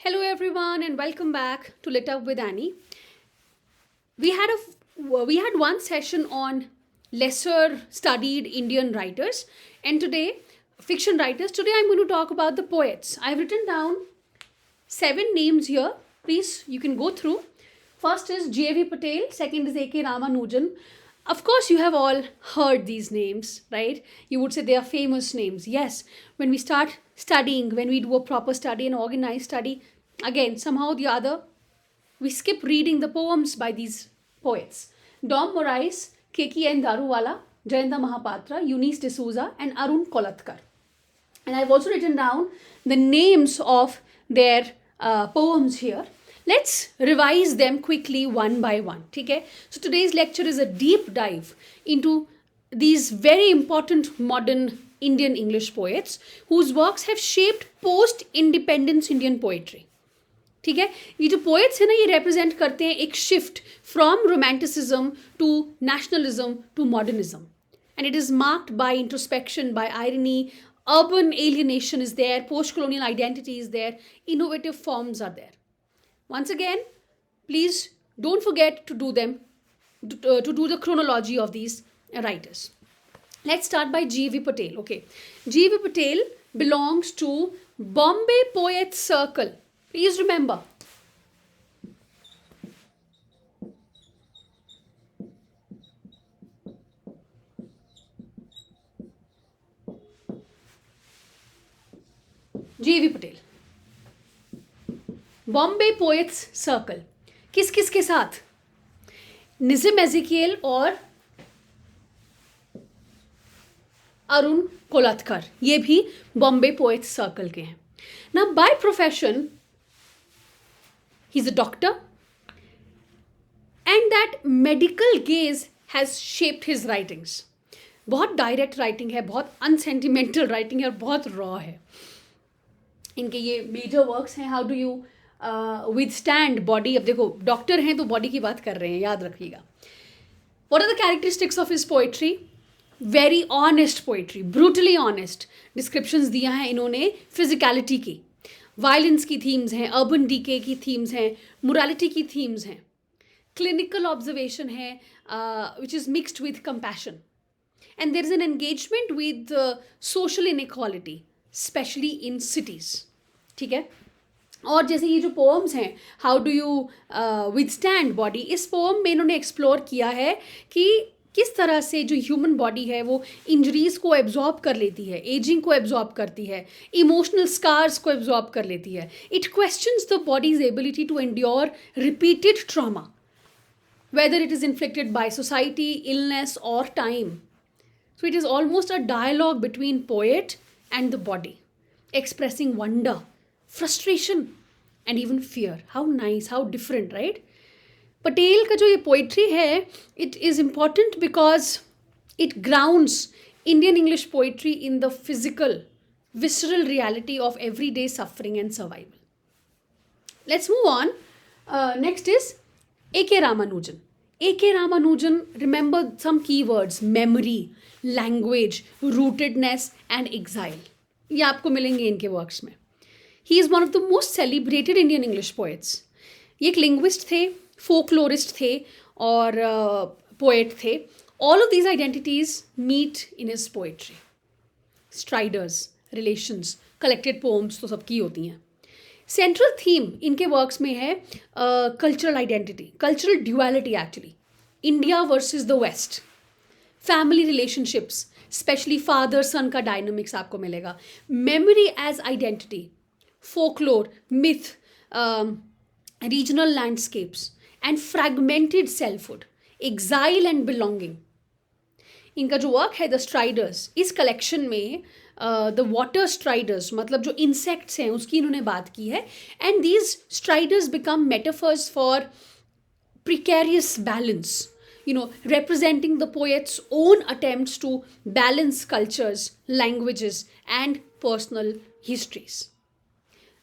Hello, everyone, and welcome back to Lit Up with Annie. We had one session on lesser studied Indian writers, and today, fiction writers. Today, I'm going to talk about the poets. I've written down seven names here. Please, you can go through. First is J.V. Patel. Second is A.K. Ramanujan. Of course, you have all heard these names, right? You would say they are famous names. Yes, when we start studying, when we do a proper study, an organized study, again, somehow or the other, we skip reading the poems by these poets. Dom Morais, Keki N. Daruwala, Jayanta Mahapatra, Eunice D'Souza, and Arun Kolatkar. And I've also written down the names of their poems here. Let's revise them quickly one by one. Okay? So today's lecture is a deep dive into these very important modern Indian English poets whose works have shaped post-independence Indian poetry. ठीक है, ये जो poets है ना, ये represent करते हैं एक shift from romanticism to nationalism to modernism, and it is marked by introspection, by irony, urban alienation is there, post-colonial identity is there, innovative forms are there. Once again, please don't forget to do them, to do the chronology of these writers. Let's start by G.V. Patel. Okay, G.V. Patel belongs to Bombay Poets Circle. Please remember. G.V. Patel. Bombay poets circle किस किस के साथ? Nissim Ezequiel और अरुण कोलात्कर, ये भी Bombay poets circle के हैं. ना by profession he's a doctor, and that medical gaze has shaped his writings. बहुत डायरेक्ट राइटिंग है, बहुत अनसेंटिमेंटल राइटिंग है और बहुत रॉ है. इनके ये मेजर वर्क्स हैं. How do you withstand body. अब देखो, डॉक्टर हैं तो बॉडी की बात कर रहे हैं, याद रखिएगा. What are the characteristics of his poetry? Very honest poetry, brutally honest. Descriptions दिया है इन्होंने फिजिकलिटी की. वायलेंस की थीम्स हैं, अर्बन डीके की थीम्स हैं, मोरालिटी की थीम्स हैं, क्लिनिकल ऑब्जर्वेशन है which is mixed with compassion, and there is an engagement with social inequality specially in cities. ठीक है. और जैसे ये जो पोम्स हैं, how do you withstand body, इस पोम में इन्होंने एक्सप्लोर किया है कि किस तरह से जो ह्यूमन बॉडी है वो इंजरीज को एब्जॉर्ब कर लेती है, एजिंग को एब्जॉर्ब करती है, इमोशनल स्कार्स को एब्जॉर्ब कर लेती है. It questions the body's ability to endure repeated trauma, whether it is inflicted by society, illness और time. So it is almost a dialogue between poet and the body, expressing wonder, frustration and even fear. How nice, how different, right? Patel का जो ये poetry है, it is important because it grounds Indian English poetry in the physical, visceral reality of everyday suffering and survival. Let's move on. Next is A.K. Ramanujan. A.K. Ramanujan, remember some keywords: memory, language, rootedness and exile. ये आपको मिलेंगे इनके works में. He is one of the most celebrated Indian English poets. ये एक linguist थे, folklorist थे और poet थे. All of these identities meet in his poetry. Striders, relations, collected poems तो सबकी होती हैं. Central theme इनके works में है cultural identity, cultural duality actually. India versus the West. Family relationships, especially father-son का dynamics आपको मिलेगा. Memory as identity. Folklore, myth, regional landscapes, and fragmented selfhood, exile and belonging. इनका जो वर्क है the striders, इस collection में the water striders मतलब जो इंसेक्ट्स हैं उसकी इन्होंने बात की है. And these striders become metaphors for precarious balance, you know, representing the poet's own attempts to balance cultures, languages, and personal histories.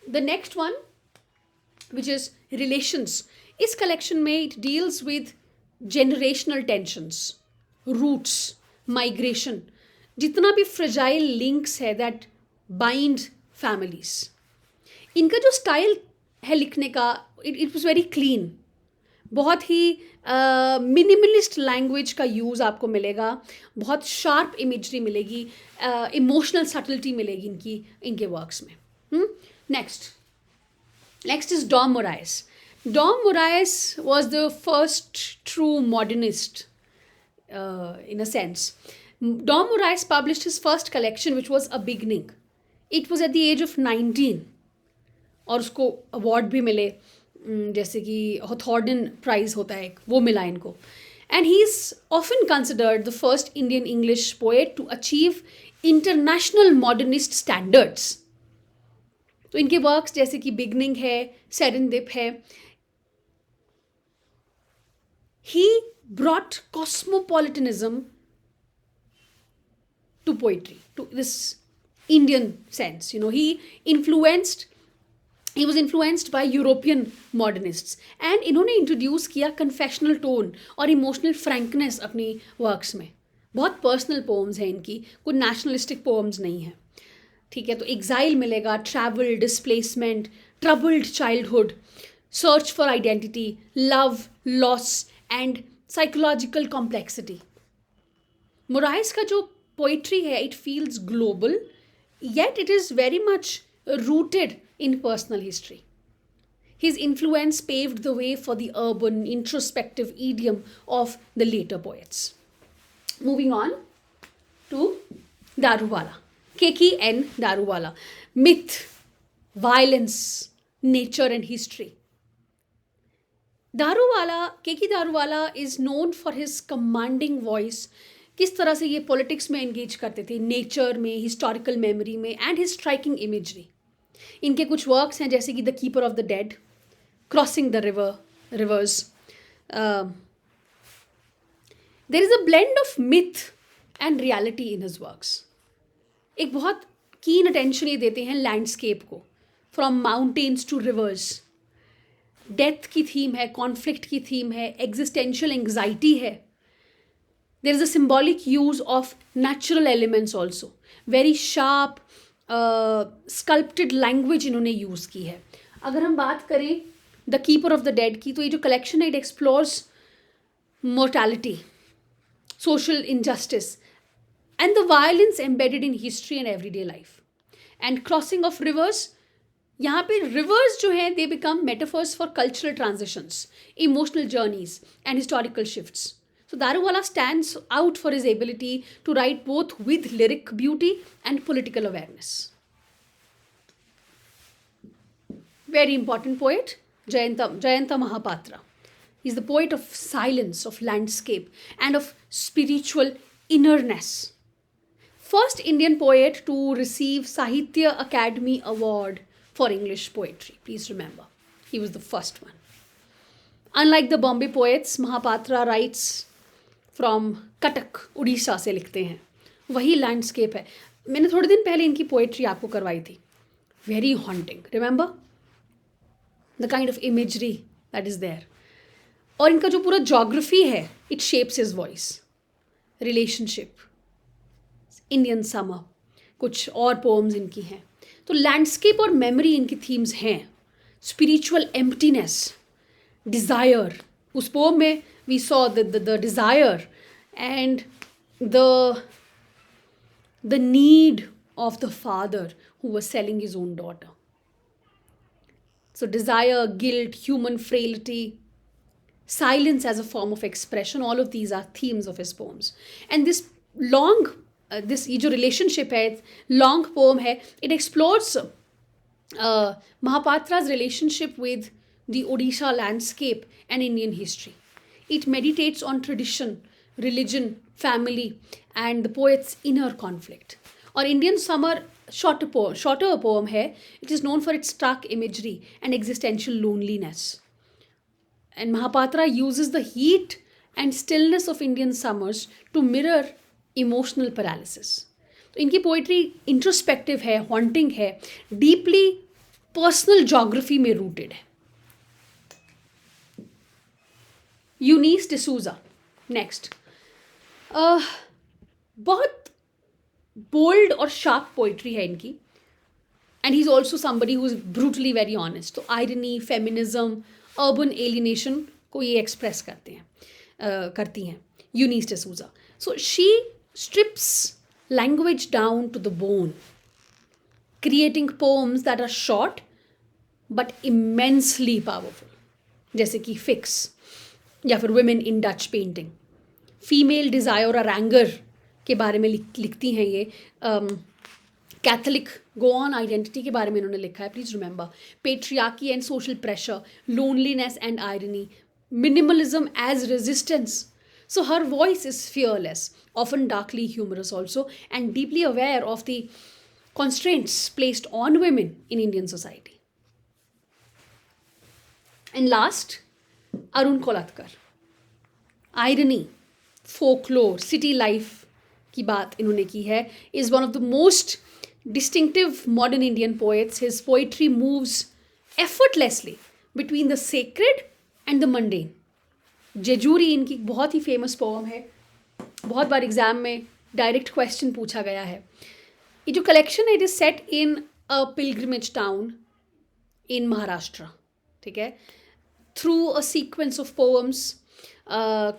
The next one, which is relations, इस collection में it deals with generational tensions, roots, migration, जितना भी fragile links है that bind families. इनका जो style है लिखने का. It was very clean. बहुत ही मिनिमलिस्ट लैंग्वेज का यूज़ आपको मिलेगा. बहुत शार्प इमेजरी मिलेगी. इमोशनल सटलिटी मिलेगी इनके वर्क्स में. Next is Dom Moraes. Dom Moraes was the first true modernist in a sense. Dom Morais published his first collection, which was A Beginning. It was at the age of 19. और उसको award भी मिले, जैसे कि हॉथॉर्डन प्राइज होता है एक, वो मिला इनको. And he is often considered the first Indian English poet to achieve international modernist standards. तो इनके वर्क्स जैसे कि बिगनिंग है, सेरेंडिप है. He brought cosmopolitanism to poetry, to this Indian sense. He was influenced by European modernists. And इन्होंने introduce किया confessional tone और emotional frankness अपनी वर्क्स में. बहुत पर्सनल पोम्स हैं इनकी, कोई नेशनलिस्टिक पोम्स नहीं है. ठीक है, तो एग्जाइल मिलेगा, travel, displacement, troubled childhood, search for identity, love, loss and psychological complexity. Moraes का जो पोइट्री है, it feels global, yet it is very much rooted in personal history. His influence paved the way for the urban, introspective idiom of the later poets. Moving on to Daruwala. K.K. N. Daruwala. Myth, violence, nature and history. Daruwala, K.K. Daruwala is known for his commanding voice. किस तरह से ये politics में engage करते थे, nature में, historical memory में, and his striking imagery. इनके कुछ वर्क्स हैं जैसे कि the keeper of the dead, crossing the rivers. There is a blend of myth and reality in his works. एक बहुत कीन अटेंशन ये देते हैं लैंडस्केप को, from mountains to rivers. Death की थीम है, कॉन्फ्लिक्ट की थीम है, एग्जिस्टेंशियल एंग्जाइटी है. There is a symbolic use of natural elements also. Very sharp, sculpted language इन्होंने यूज़ की है. अगर हम बात करें the keeper of the dead की, तो ये जो कलेक्शन है, it explores mortality, social injustice and the violence embedded in history and everyday life. And crossing of reverse, यहाँ पे रिवर्स जो हैं, they become metaphors for cultural transitions, emotional journeys and historical shifts. So Daruwala stands out for his ability to write both with lyric beauty and political awareness. Very important poet, Jayanta Mahapatra. He's the poet of silence, of landscape, and of spiritual innerness. First Indian poet to receive Sahitya Academy Award for English poetry. Please remember, he was the first one. Unlike the Bombay poets, Mahapatra writes from Cuttack, Orissa से लिखते हैं. वही landscape है. मैंने थोड़े दिन पहले इनकी पोइट्री आपको करवाई थी. Very haunting. Remember the kind of imagery that is there. और इनका जो पूरा जोग्राफी है, it shapes his voice. Relationship, Indian summer, कुछ और पोम्स इनकी हैं. तो लैंडस्केप और मेमोरी इनकी थीम्स हैं. Spiritual emptiness, desire. उस पोम में we saw the desire and the need of the father who was selling his own daughter. So desire, guilt, human frailty, silence as a form of expression, all of these are themes of his poems. And this long, ये जो relationship है, long poem है, it explores Mahapatra's relationship with the Odisha landscape and Indian history. It meditates on tradition, religion, family, and the poet's inner conflict. Or Indian Summer, shorter poem है. It is known for its stark imagery and existential loneliness. And Mahapatra uses the heat and stillness of Indian summers to mirror emotional paralysis. तो इनकी poetry introspective है, haunting है, deeply personal geography में rooted है. Eunice de Souza next. बहुत bold और sharp poetry है इनकी. And he is also somebody who is brutally very honest. तो आयरनी, फेमिनिज्म, अर्बन एलिनेशन को ये एक्सप्रेस करती हैं Eunice de Souza. So she strips language down to the bone, creating poems that are short but immensely powerful, जैसे कि fix या फिर women in Dutch painting. Female desire और एंगर के बारे में लिखती हैं ये. कैथलिक गो ऑन आइडेंटिटी के बारे में इन्होंने लिखा है. Please remember patriarchy and social pressure, loneliness and irony, minimalism as resistance. So her voice is fearless, often darkly humorous also, and deeply aware of the constraints placed on women in Indian society. And last, Arun Kolatkar. Irony, folklore, city life की बात इन्होंने की है. Is one of the most distinctive modern Indian poets. His poetry moves effortlessly between the sacred and the mundane. Jejuri इनकी बहुत ही famous poem है. बहुत बार एग्जाम में डायरेक्ट क्वेश्चन पूछा गया है. ये जो कलेक्शन है, it is set in a pilgrimage town in Maharashtra. ठीक है. Through a sequence of poems,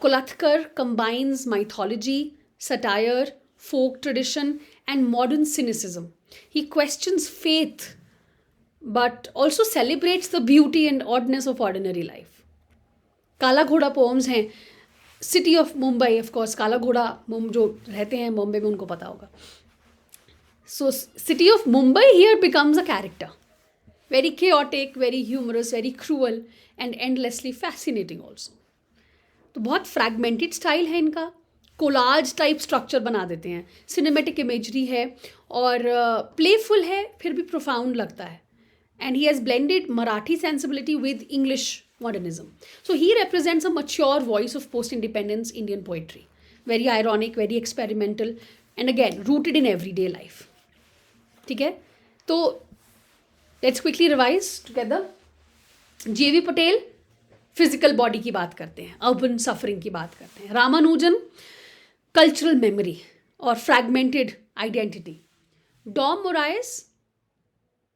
Kolatkar combines mythology, satire, folk tradition and modern cynicism. He questions faith but also celebrates the beauty and oddness of ordinary life. काला घोड़ा poems हैं. City of Mumbai, of course काला घोड़ा जो रहते हैं मुंबई में उनको पता होगा. So city of Mumbai here becomes a character, very chaotic, very humorous, very cruel and endlessly fascinating also. तो बहुत फ्रैगमेंटेड स्टाइल है इनका. कोलाज टाइप स्ट्रक्चर बना देते हैं. सिनेमेटिक इमेजरी है और प्लेफुल है फिर भी प्रोफाउंड लगता है. And he has blended Marathi sensibility with English modernism. So he represents a mature voice of post-independence Indian poetry. Very ironic, very experimental, and again rooted in everyday life. ठीक है. तो let's quickly revise together. J.V. Patel physical body की बात करते हैं, urban suffering की बात करते हैं. रामानुजन कल्चरल मेमोरी और fragmented identity. Dom Moraes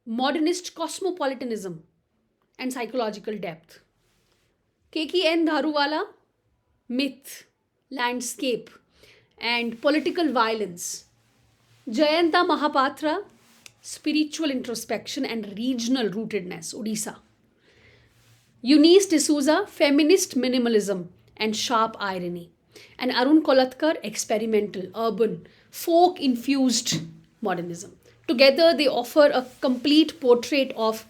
modernist cosmopolitanism and psychological depth. KKN Dharuwala, myth, landscape, and political violence. Jayanta Mahapatra, spiritual introspection and regional rootedness, Odisha. Eunice D'Souza, feminist minimalism and sharp irony. And Arun Kolatkar, experimental, urban, folk-infused modernism. Together, they offer a complete portrait of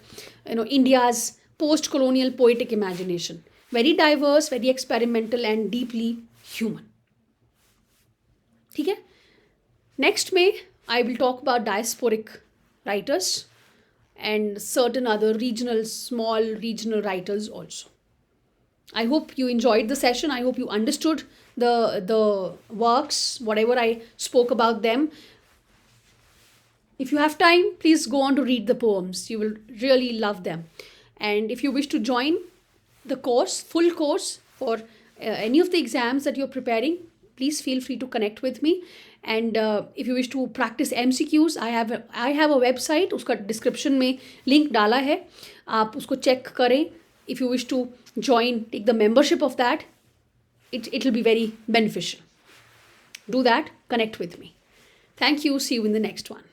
India's post-colonial poetic imagination. Very diverse, very experimental and deeply human. ठीक है. Next में I will talk about diasporic writers and certain other small regional writers also. I hope you enjoyed the session. I hope you understood the works, whatever I spoke about them. If you have time, please go on to read the poems. You will really love them. And if you wish to join the course, full course for any of the exams that you're preparing, please feel free to connect with me. And if you wish to practice MCQs, I have a website. उसका description में link डाला है, आप उसको check करें. If you wish to join, take the membership of that, it will be very beneficial. Do that, connect with me. Thank you. See you in the next one.